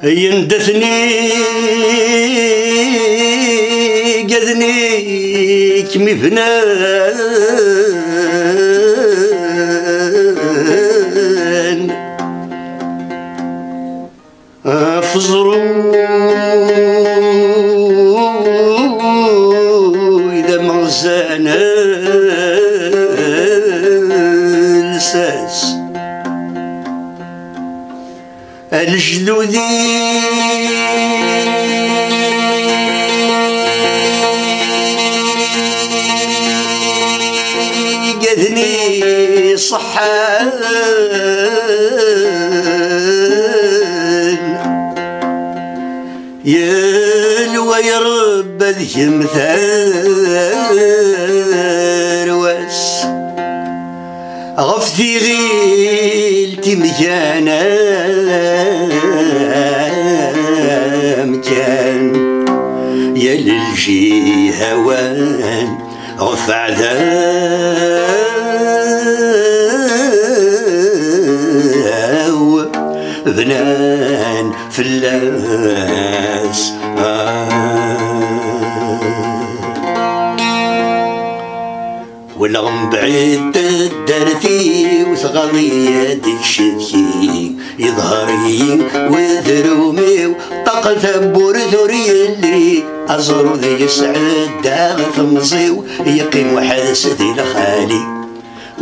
يندثني قذني كمي فنان فزرو إذا مغزانا الساس الجلودي قذني صحان يلوى يرب ذي مثال واس غفتي غيلتي مكانا مكان يا للجي هوان غفع ذاو بنان فلاس والغم بعيد درتي وثغضي تكشفي يظهري وذرومي طاقة ثبور ثوري اللي أزر ذي يسعد داغ مصيو يقيم وحاسدي لخالي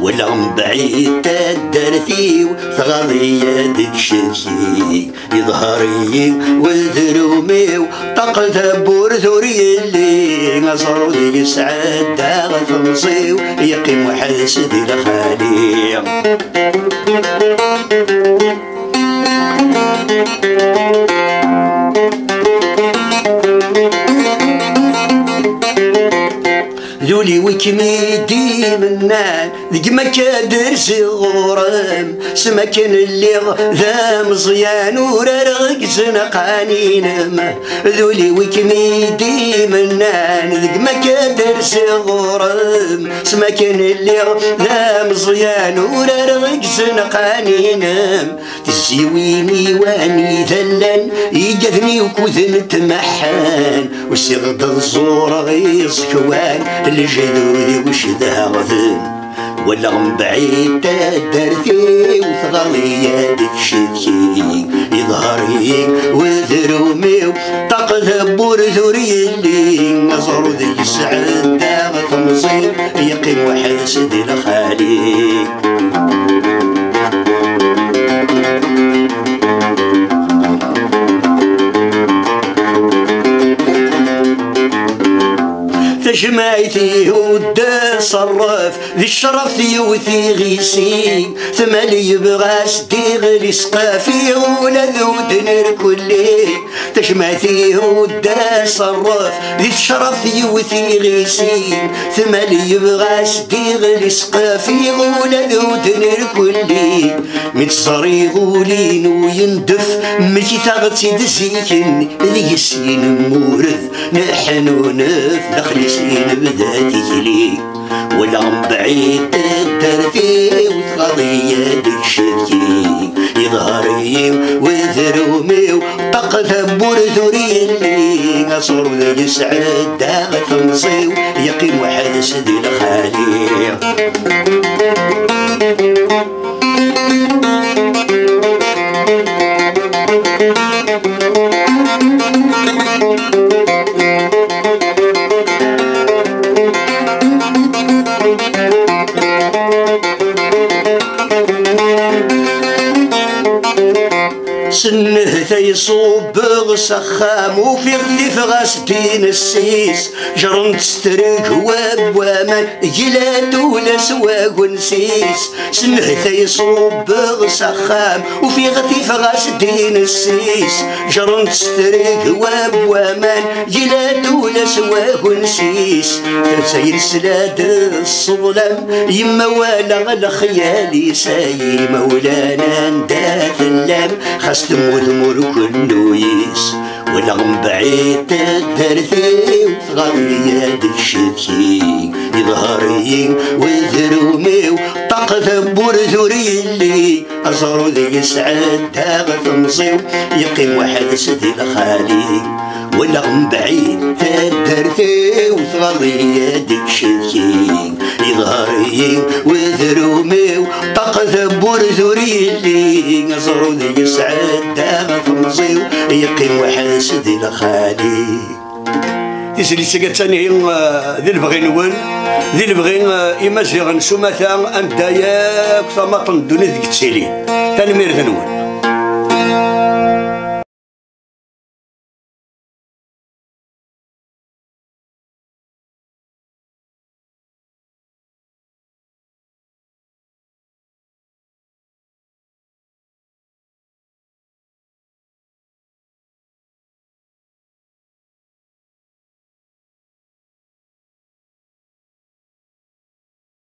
والغم بعيد درتي وثغضي تكشفي يظهري وذرومي طاقة ثبور ثوري اللي أزر ذي يسعد داغ مصيو يقيم وحاسدي لخالي ذولي وكميدي منان ذيك ما كادر صغورم سمكن اللي ذا مزيان وررق زنقانين ذولي وكميدي منان ذيك ما كادر صغورم سمكن اللي ذا مزيان وررق زنقانين تزيويني واني ذلن يجذني وكوذن تمحان وسيغض الزور غيظ كوان الجدودي وش ذا غذن ولا غم بعيد درتي وثغلي تكشفي يظهري وذرومي طاق ذبور ذوري اللي نظر ذي السعد داغ تمصير يقيم واحد سدي لخالي تجمعتي ودا صرف ذي الشرف يوثي غيسي ثمالي يبغى سديغ لي سقافي ولا ذو دنر كلي تجمعتي ودا صرف ذي الشرف يوثي غيسي ثمالي يبغى سديغ لي سقافي ولا ذو دنر كلي من صري غولين ويندف ملكي تغطي دزيكن ذي السين مورث نحن ونف نخلي بدات تجلي والعم بعيد درتي وثغضي تكشفي يظهري وذرومي وطاق ثبور ثوري اللي قصر ذي يسعد داغ تمصيو يقيم واحد سدي لخالي سنه تيصوب سخام وفي غديف غاسدين السيس جرن تستريك واب وامان جلات ولا سواق نسيس سنه تيصوب سخام وفي غديف غاسدين السيس جرن تستريك واب وامان جلات ولا سواق نسيس تسير سلاد الصظلام يما ولا غلا خيالي ساي مولانا نداث اللام خست تموت مور كل يس ولا من بعيد تدرتي وتغري الشتي يظهري وذرومي وطاق ثبور ذوري اللي أزرو ذي سعد تاغث مصيو يقيم واحد سدي الخالي ولا من بعيد تدرتي وتغري الشتي يظهري وذرومي وطاق ثبور ذوري اللي أزرو ذي سعد تاغث مصيو يقيم واحد سدي الخالي تسلي سكتاني ذي البغي نون ذي البغي إمازيغ سمثا أنت ياك ثماطن دوني ذيك تسيلي تنمير ذنون